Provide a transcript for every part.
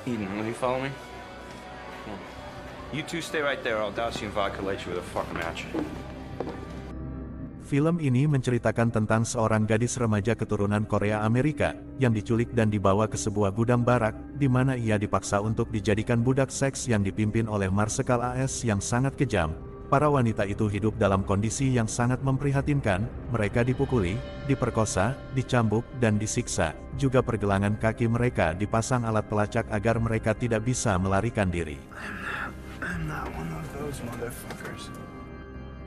Eden, will you follow me? You two stay right there. I'll douse you in vodka later with a fucking match. Film ini menceritakan tentang seorang gadis remaja keturunan Korea Amerika, yang diculik dan dibawa ke sebuah gudang barak, di mana ia dipaksa untuk dijadikan budak seks yang dipimpin oleh Marsekal AS yang sangat kejam. Para wanita itu hidup dalam kondisi yang sangat memprihatinkan, mereka dipukuli, diperkosa, dicambuk, dan disiksa. Juga pergelangan kaki mereka dipasang alat pelacak agar mereka tidak bisa melarikan diri. I'm not one of those motherfuckers.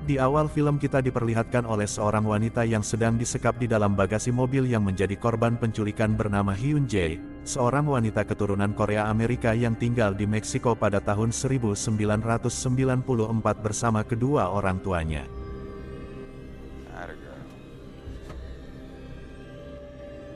Di awal film kita diperlihatkan oleh seorang wanita yang sedang disekap di dalam bagasi mobil yang menjadi korban penculikan bernama Hyun Jae, seorang wanita keturunan Korea Amerika yang tinggal di Meksiko pada tahun 1994 bersama kedua orang tuanya.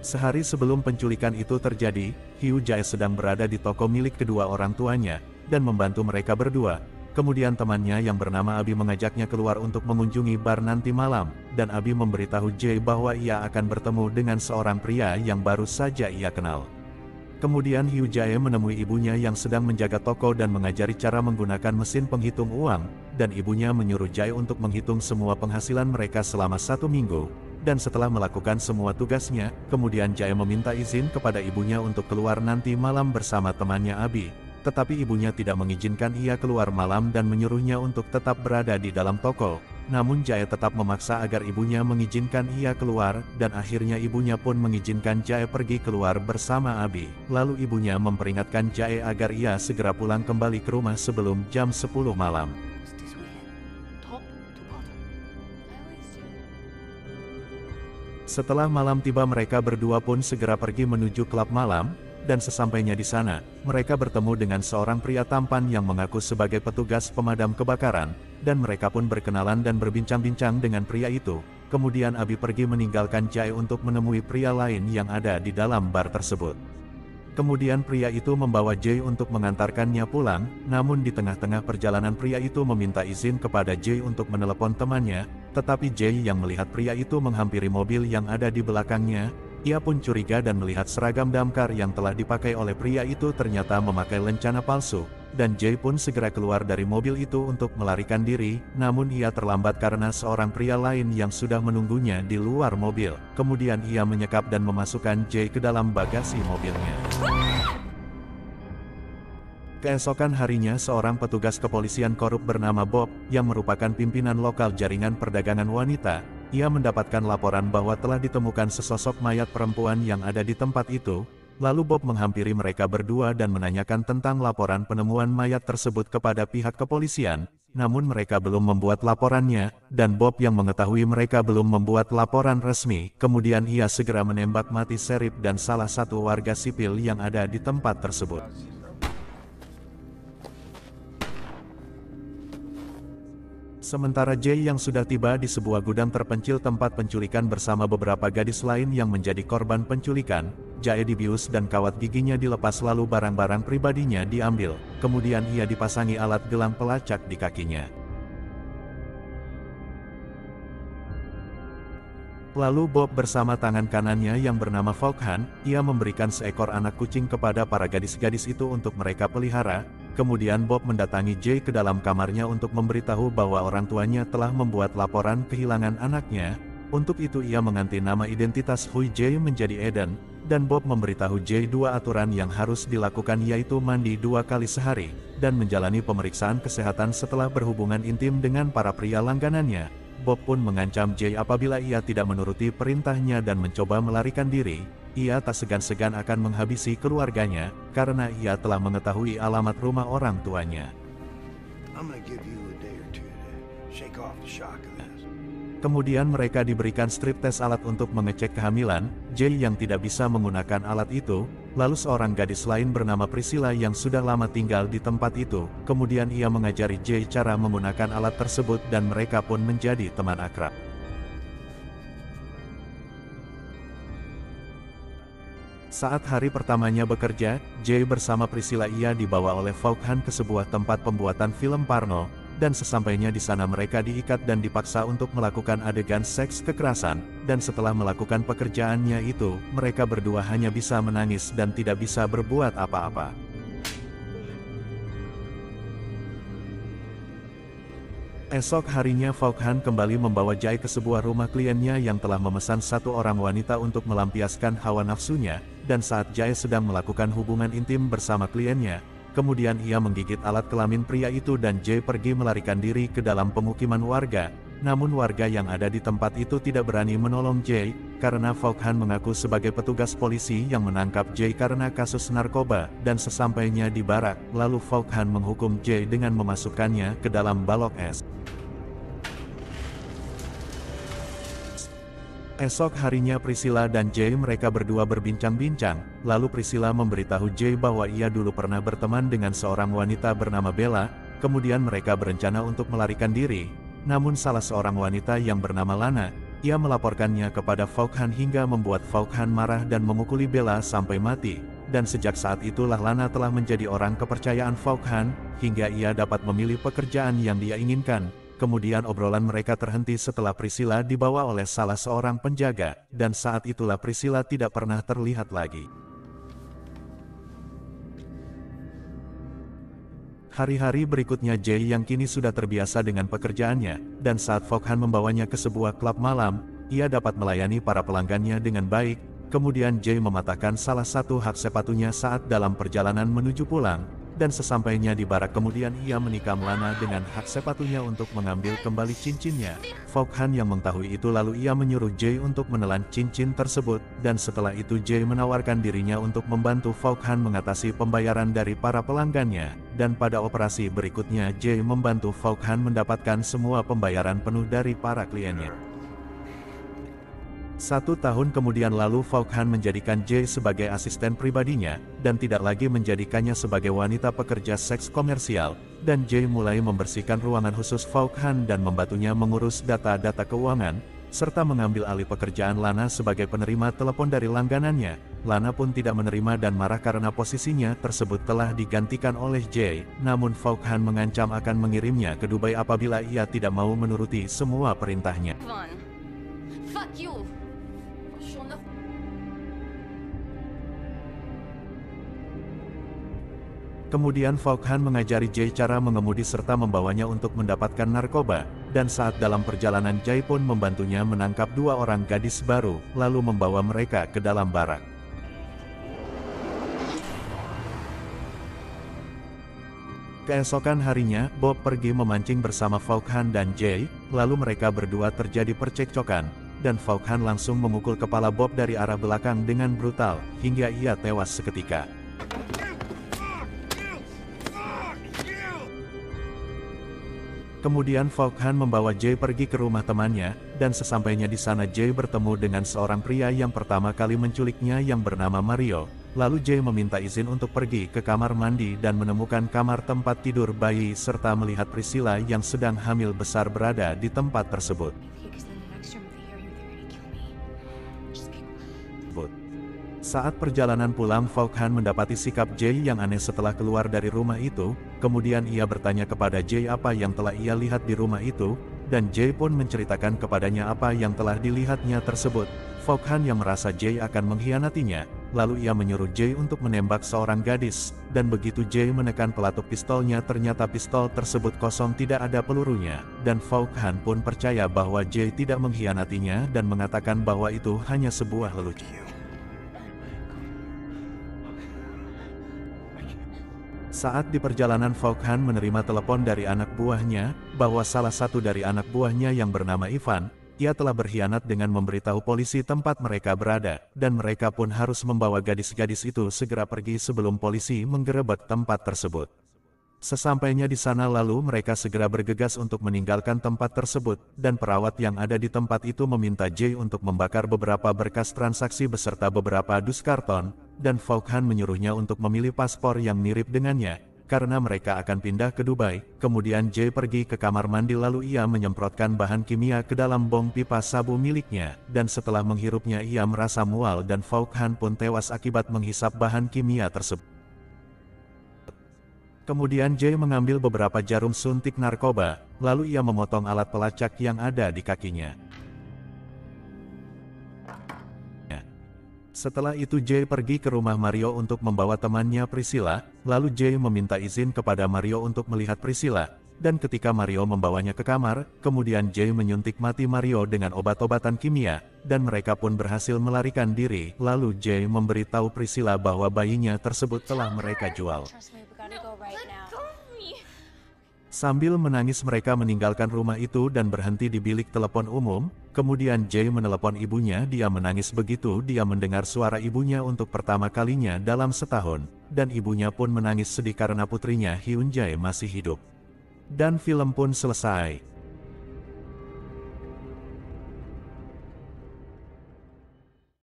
Sehari sebelum penculikan itu terjadi, Hyun Jae sedang berada di toko milik kedua orang tuanya, dan membantu mereka berdua. Kemudian temannya yang bernama Abi mengajaknya keluar untuk mengunjungi bar nanti malam, dan Abi memberitahu Jae bahwa ia akan bertemu dengan seorang pria yang baru saja ia kenal. Kemudian Hyun Jae menemui ibunya yang sedang menjaga toko dan mengajari cara menggunakan mesin penghitung uang, dan ibunya menyuruh Jae untuk menghitung semua penghasilan mereka selama 1 minggu. Dan setelah melakukan semua tugasnya, kemudian Jae meminta izin kepada ibunya untuk keluar nanti malam bersama temannya Abi. Tetapi ibunya tidak mengizinkan ia keluar malam dan menyuruhnya untuk tetap berada di dalam toko. Namun Jae tetap memaksa agar ibunya mengizinkan ia keluar, dan akhirnya ibunya pun mengizinkan Jae pergi keluar bersama Abi. Lalu ibunya memperingatkan Jae agar ia segera pulang kembali ke rumah sebelum jam 10 malam. Setelah malam tiba mereka berdua pun segera pergi menuju klub malam. Dan sesampainya di sana, mereka bertemu dengan seorang pria tampan yang mengaku sebagai petugas pemadam kebakaran, dan mereka pun berkenalan dan berbincang-bincang dengan pria itu. Kemudian Abi pergi meninggalkan Jae untuk menemui pria lain yang ada di dalam bar tersebut. Kemudian pria itu membawa Jae untuk mengantarkannya pulang, namun di tengah-tengah perjalanan pria itu meminta izin kepada Jae untuk menelepon temannya, tetapi Jae yang melihat pria itu menghampiri mobil yang ada di belakangnya, ia pun curiga dan melihat seragam damkar yang telah dipakai oleh pria itu ternyata memakai lencana palsu, dan Jae pun segera keluar dari mobil itu untuk melarikan diri, namun ia terlambat karena seorang pria lain yang sudah menunggunya di luar mobil. Kemudian ia menyekap dan memasukkan Jae ke dalam bagasi mobilnya. Keesokan harinya seorang petugas kepolisian korup bernama Bob, yang merupakan pimpinan lokal jaringan perdagangan wanita, ia mendapatkan laporan bahwa telah ditemukan sesosok mayat perempuan yang ada di tempat itu. Lalu Bob menghampiri mereka berdua dan menanyakan tentang laporan penemuan mayat tersebut kepada pihak kepolisian, namun mereka belum membuat laporannya, dan Bob yang mengetahui mereka belum membuat laporan resmi, kemudian ia segera menembak mati Sheriff dan salah satu warga sipil yang ada di tempat tersebut. Sementara Jae yang sudah tiba di sebuah gudang terpencil tempat penculikan bersama beberapa gadis lain yang menjadi korban penculikan, Jae dibius dan kawat giginya dilepas lalu barang-barang pribadinya diambil, kemudian ia dipasangi alat gelang pelacak di kakinya. Lalu Bob bersama tangan kanannya yang bernama Falkhan, ia memberikan seekor anak kucing kepada para gadis-gadis itu untuk mereka pelihara. Kemudian Bob mendatangi Jae ke dalam kamarnya untuk memberitahu bahwa orang tuanya telah membuat laporan kehilangan anaknya. Untuk itu ia mengganti nama identitas Hui Jae menjadi Eden, dan Bob memberitahu Jae 2 aturan yang harus dilakukan yaitu mandi 2 kali sehari, dan menjalani pemeriksaan kesehatan setelah berhubungan intim dengan para pria langganannya. Bob pun mengancam Jae apabila ia tidak menuruti perintahnya dan mencoba melarikan diri. Ia tak segan-segan akan menghabisi keluarganya, karena ia telah mengetahui alamat rumah orang tuanya. Kemudian mereka diberikan strip tes alat untuk mengecek kehamilan. Jae yang tidak bisa menggunakan alat itu, lalu seorang gadis lain bernama Priscilla yang sudah lama tinggal di tempat itu, kemudian ia mengajari Jae cara menggunakan alat tersebut dan mereka pun menjadi teman akrab. Saat hari pertamanya bekerja, Jae bersama Priscilla ia dibawa oleh Falkhan ke sebuah tempat pembuatan film porno, dan sesampainya di sana mereka diikat dan dipaksa untuk melakukan adegan seks kekerasan, dan setelah melakukan pekerjaannya itu, mereka berdua hanya bisa menangis dan tidak bisa berbuat apa-apa. Esok harinya Vaughan kembali membawa Jay ke sebuah rumah kliennya yang telah memesan satu orang wanita untuk melampiaskan hawa nafsunya, dan saat Jay sedang melakukan hubungan intim bersama kliennya, kemudian ia menggigit alat kelamin pria itu dan Jay pergi melarikan diri ke dalam pemukiman warga. Namun warga yang ada di tempat itu tidak berani menolong Jay, karena Vaughan mengaku sebagai petugas polisi yang menangkap Jay karena kasus narkoba, dan sesampainya di barak, lalu Vaughan menghukum Jay dengan memasukkannya ke dalam balok es. Esok harinya Priscilla dan Jay mereka berdua berbincang-bincang, lalu Priscilla memberitahu Jay bahwa ia dulu pernah berteman dengan seorang wanita bernama Bella, kemudian mereka berencana untuk melarikan diri. Namun salah seorang wanita yang bernama Lana, ia melaporkannya kepada Vaughan hingga membuat Vaughan marah dan memukuli Bella sampai mati. Dan sejak saat itulah Lana telah menjadi orang kepercayaan Vaughan, hingga ia dapat memilih pekerjaan yang dia inginkan. Kemudian obrolan mereka terhenti setelah Priscilla dibawa oleh salah seorang penjaga, dan saat itulah Priscilla tidak pernah terlihat lagi. Hari-hari berikutnya Jay yang kini sudah terbiasa dengan pekerjaannya, dan saat Vaughan membawanya ke sebuah klub malam, ia dapat melayani para pelanggannya dengan baik. Kemudian Jay mematahkan salah satu hak sepatunya saat dalam perjalanan menuju pulang, dan sesampainya di barak kemudian ia menikam Lana dengan hak sepatunya untuk mengambil kembali cincinnya. Vaughan yang mengetahui itu lalu ia menyuruh Jay untuk menelan cincin tersebut, dan setelah itu Jay menawarkan dirinya untuk membantu Vaughan mengatasi pembayaran dari para pelanggannya, dan pada operasi berikutnya Jay membantu Vaughan mendapatkan semua pembayaran penuh dari para kliennya. 1 tahun kemudian lalu Vaughan menjadikan Jay sebagai asisten pribadinya, dan tidak lagi menjadikannya sebagai wanita pekerja seks komersial, dan Jay mulai membersihkan ruangan khusus Vaughan dan membantunya mengurus data-data keuangan, serta mengambil alih pekerjaan Lana sebagai penerima telepon dari langganannya. Lana pun tidak menerima dan marah karena posisinya tersebut telah digantikan oleh Jay, namun Vaughan mengancam akan mengirimnya ke Dubai apabila ia tidak mau menuruti semua perintahnya. Fuck you. Kemudian Vaughan mengajari Jay cara mengemudi serta membawanya untuk mendapatkan narkoba, dan saat dalam perjalanan Jay pun membantunya menangkap 2 orang gadis baru, lalu membawa mereka ke dalam barak. Keesokan harinya, Bob pergi memancing bersama Vaughan dan Jay, lalu mereka berdua terjadi percekcokan, dan Vaughan langsung memukul kepala Bob dari arah belakang dengan brutal, hingga ia tewas seketika. Kemudian Vaughan membawa Jay pergi ke rumah temannya, dan sesampainya di sana Jay bertemu dengan seorang pria yang pertama kali menculiknya yang bernama Mario. Lalu Jay meminta izin untuk pergi ke kamar mandi dan menemukan kamar tempat tidur bayi serta melihat Priscilla yang sedang hamil besar berada di tempat tersebut. Saat perjalanan pulang Vaughan mendapati sikap Jay yang aneh setelah keluar dari rumah itu, kemudian ia bertanya kepada Jay apa yang telah ia lihat di rumah itu, dan Jay pun menceritakan kepadanya apa yang telah dilihatnya tersebut. Vaughan yang merasa Jay akan mengkhianatinya, lalu ia menyuruh Jay untuk menembak seorang gadis, dan begitu Jay menekan pelatuk pistolnya ternyata pistol tersebut kosong tidak ada pelurunya, dan Vaughan pun percaya bahwa Jay tidak mengkhianatinya dan mengatakan bahwa itu hanya sebuah lelucon. Saat di perjalanan Vaughan menerima telepon dari anak buahnya, bahwa salah satu dari anak buahnya yang bernama Ivan, ia telah berkhianat dengan memberitahu polisi tempat mereka berada, dan mereka pun harus membawa gadis-gadis itu segera pergi sebelum polisi menggerebek tempat tersebut. Sesampainya di sana lalu mereka segera bergegas untuk meninggalkan tempat tersebut, dan perawat yang ada di tempat itu meminta Jay untuk membakar beberapa berkas transaksi beserta beberapa dus karton, dan Vaughan menyuruhnya untuk memilih paspor yang mirip dengannya, karena mereka akan pindah ke Dubai. Kemudian Jay pergi ke kamar mandi lalu ia menyemprotkan bahan kimia ke dalam bong pipa sabu miliknya, dan setelah menghirupnya ia merasa mual dan Vaughan pun tewas akibat menghisap bahan kimia tersebut. Kemudian Jay mengambil beberapa jarum suntik narkoba, lalu ia memotong alat pelacak yang ada di kakinya. Setelah itu Jay pergi ke rumah Mario untuk membawa temannya Priscilla, lalu Jay meminta izin kepada Mario untuk melihat Priscilla, dan ketika Mario membawanya ke kamar, kemudian Jay menyuntik mati Mario dengan obat-obatan kimia, dan mereka pun berhasil melarikan diri. Lalu Jay memberitahu Priscilla bahwa bayinya tersebut telah mereka jual. Sambil menangis mereka meninggalkan rumah itu dan berhenti di bilik telepon umum. Kemudian Jay menelepon ibunya. Dia menangis begitu dia mendengar suara ibunya untuk pertama kalinya dalam setahun. Dan ibunya pun menangis sedih karena putrinya Hyun Jae masih hidup. Dan film pun selesai.